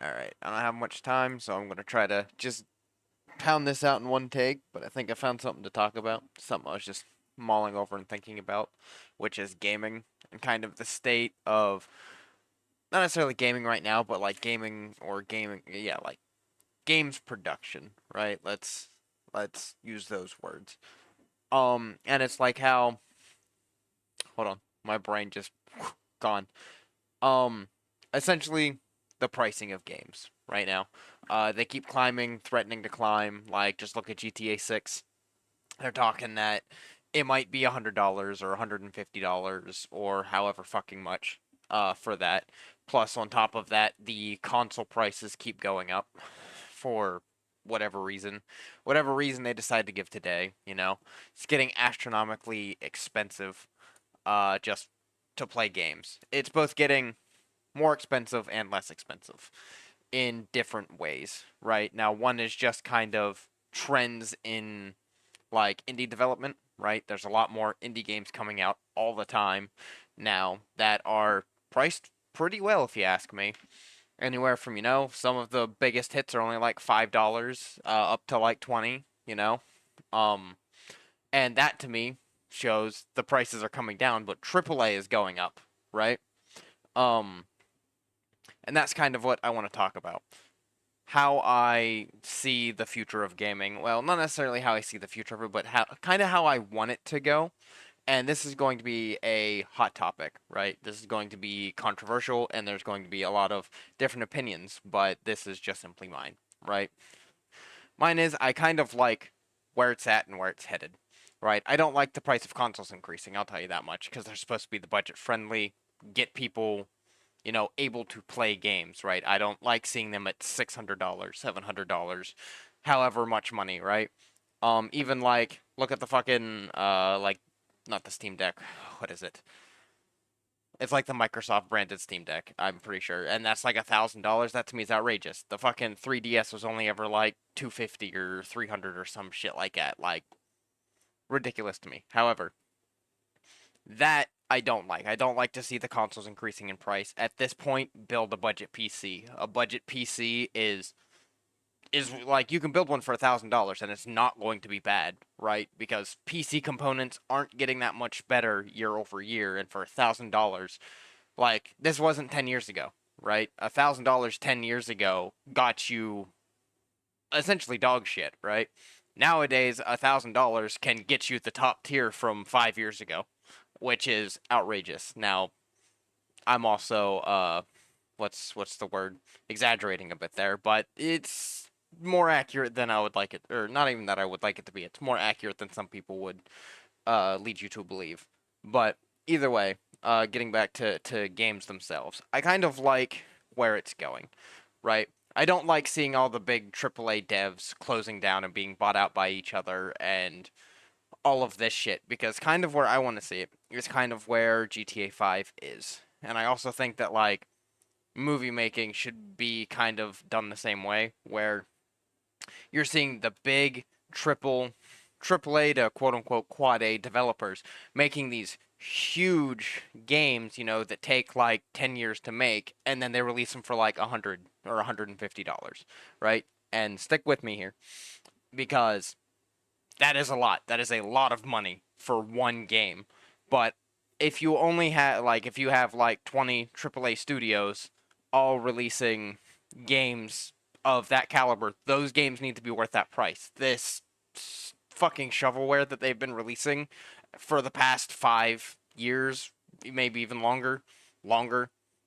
Alright, I don't have much time, so I'm gonna try to just pound this out in one take, but I think I found something to talk about. Something I was just mulling over and thinking about, which is gaming and kind of the state of not necessarily gaming right now, but like gaming or gaming, yeah, like games production, right? Let's use those words. And it's like how hold on, my brain just gone. Um, Essentially the pricing of games right now. They keep climbing, threatening to climb. Like, just look at GTA 6. They're talking that it might be $100 or $150 or however fucking much for that. Plus, on top of that, the console prices keep going up for whatever reason. Whatever reason they decide to give today, it's getting astronomically expensive just to play games. It's both getting more expensive and less expensive in different ways, right? Now, one is just kind of trends in like indie development, right? There's a lot more indie games coming out all the time now that are priced pretty well, if you ask me. Anywhere from, some of the biggest hits are only like $5, up to like 20, Um, and that to me shows the prices are coming down, but AAA is going up, right? Um, and that's kind of what I want to talk about. How I see the future of gaming. Well, not necessarily how I see the future of it, but how I want it to go. And this is going to be a hot topic, right? This is going to be controversial, and there's going to be a lot of different opinions, but this is just simply mine, right? Mine is I kind of like where it's at and where it's headed, right? I don't like the price of consoles increasing, I'll tell you that much, because they're supposed to be the budget friendly, get people able to play games, right? I don't like seeing them at $600, $700, however much money, right? Even like look at the fucking like not the Steam Deck. What is it? It's like the Microsoft branded Steam Deck, I'm pretty sure, and that's like $1,000. That to me is outrageous. The fucking 3DS was only ever like 250 or 300 or some shit like that. Like ridiculous to me. However, that I don't like. I don't like to see the consoles increasing in price. At this point, build a budget PC. A budget PC is like you can build one for $1,000 and it's not going to be bad, right? Because PC components aren't getting that much better year over year, and for $1,000, like this wasn't 10 years ago, right? $1,000 10 years ago got you essentially dog shit, right? Nowadays, $1,000 can get you the top tier from 5 years ago, which is outrageous. Now, I'm also what's the word? Exaggerating a bit there, but it's more accurate than I would like it, or not even that I would like it to be. It's more accurate than some people would lead you to believe. But either way, getting back to games themselves, I kind of like where it's going, right? I don't like seeing all the big AAA devs closing down and being bought out by each other and all of this shit, because kind of where I want to see it is kind of where GTA 5 is. And I also think that like movie making should be kind of done the same way, where you're seeing the big triple A to quote unquote quad A developers making these huge games, that take like 10 years to make, and then they release them for like 100 or $150, right? And stick with me here, because that is a lot. That is a lot of money for one game. But if you have like 20 AAA studios all releasing games of that caliber, those games need to be worth that price. This fucking shovelware that they've been releasing for the past 5 years, maybe even longer,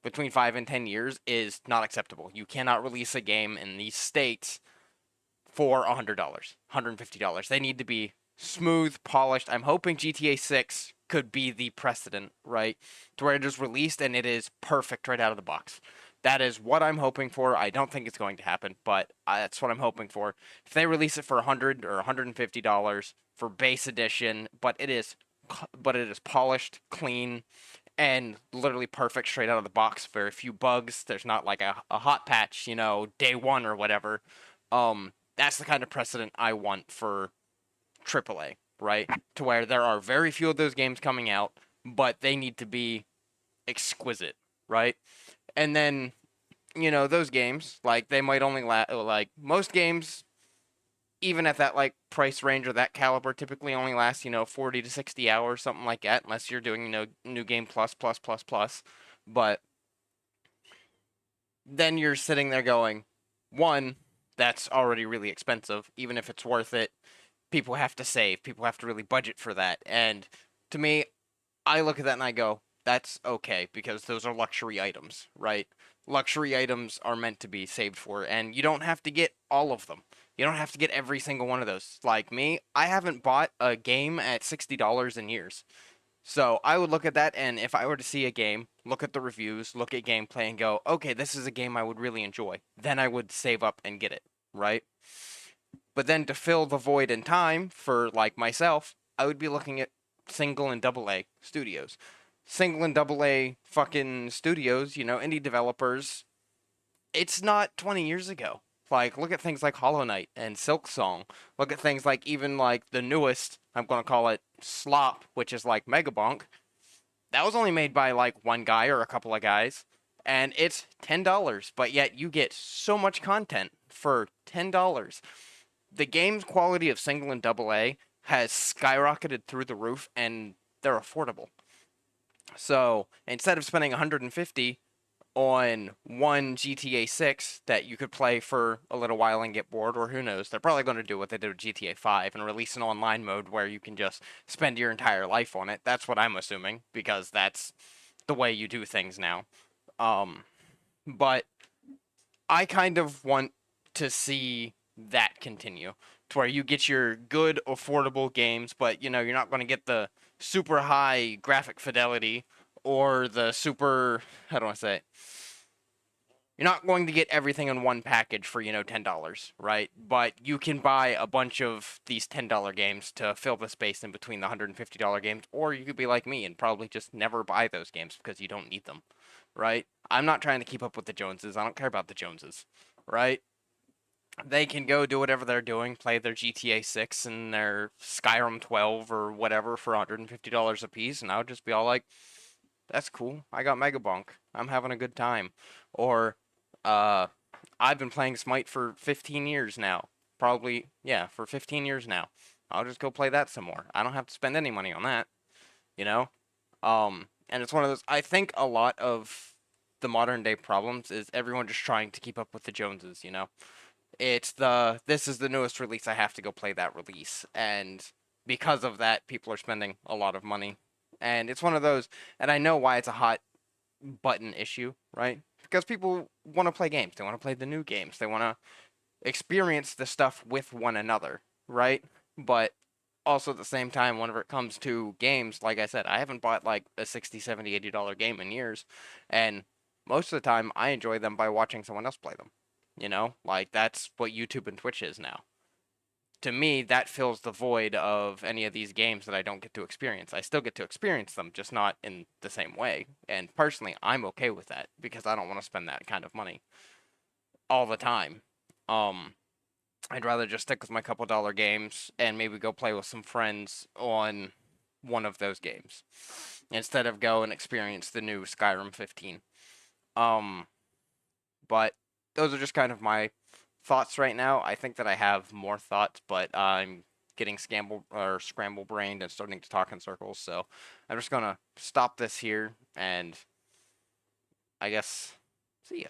between 5 and 10 years, is not acceptable. You cannot release a game in these states for $100, $150. They need to be smooth, polished. I'm hoping GTA 6 could be the precedent, right? To where it is released and it is perfect right out of the box. That is what I'm hoping for. I don't think it's going to happen, but that's what I'm hoping for. If they release it for $100 or $150 for base edition, but it is polished, clean, and literally perfect straight out of the box. Very few bugs. There's not like a hot patch, day one or whatever. That's the kind of precedent I want for AAA, right? To where there are very few of those games coming out, but they need to be exquisite, right? And then those games, like they might only last, like most games, even at that like price range or that caliber, typically only last 40 to 60 hours, something like that, unless you're doing new game plus plus plus plus. But then you're sitting there going, one, that's already really expensive, even if it's worth it. People have to save, people have to really budget for that. And to me, I look at that and I go, that's okay because those are luxury items, right? Luxury items are meant to be saved for, and you don't have to get all of them. You don't have to get every single one of those. Like me, I haven't bought a game at $60 in years. So I would look at that, and if I were to see a game, look at the reviews, look at gameplay, and go, okay, this is a game I would really enjoy, then I would save up and get it, right? But then to fill the void in time for like myself, I would be looking at single and double A studios. Single and double A fucking studios, indie developers. It's not 20 years ago. Like, look at things like Hollow Knight and Silk Song. Look at things like even like the newest, I'm going to call it Slop, which is like Megabonk. That was only made by like one guy or a couple of guys. And it's $10, but yet you get so much content for $10. The game's quality of single and double A has skyrocketed through the roof, and they're affordable. So instead of spending 150 on one GTA 6 that you could play for a little while and get bored, or who knows, they're probably going to do what they did with GTA 5 and release an online mode where you can just spend your entire life on it. That's what I'm assuming because that's the way you do things now. Um, but I kind of want to see that continue to where you get your good affordable games, but you're not going to get the super high graphic fidelity or the super, how do I say it? You're not going to get everything in one package for, $10, right? But you can buy a bunch of these $10 games to fill the space in between the $150 games, or you could be like me and probably just never buy those games because you don't need them, right? I'm not trying to keep up with the Joneses. I don't care about the Joneses, right? They can go do whatever they're doing, play their GTA 6 and their Skyrim 12 or whatever for $150 a piece, and I would just be all like, that's cool. I got Megabonk. I'm having a good time. Or, uh, I've been playing Smite for 15 years now. Probably, yeah, for 15 years now. I'll just go play that some more. I don't have to spend any money on that, you know? And it's one of those, I think a lot of the modern day problems is everyone just trying to keep up with the Joneses. It's this is the newest release, I have to go play that release. And because of that, people are spending a lot of money. And it's one of those, and I know why it's a hot button issue, right? Because people want to play games. They want to play the new games. They want to experience the stuff with one another, right? But also at the same time, whenever it comes to games, like I said, I haven't bought like a 60, 70, $80 game in years. And most of the time, I enjoy them by watching someone else play them. Like that's what YouTube and Twitch is now. To me, that fills the void of any of these games that I don't get to experience. I still get to experience them, just not in the same way. And personally, I'm okay with that because I don't want to spend that kind of money all the time. Um, I'd rather just stick with my couple dollar games and maybe go play with some friends on one of those games instead of go and experience the new Skyrim 15. Um, but those are just kind of my thoughts right now. I think that I have more thoughts, but I'm getting scramble brained and starting to talk in circles. So I'm just gonna stop this here and I guess see ya.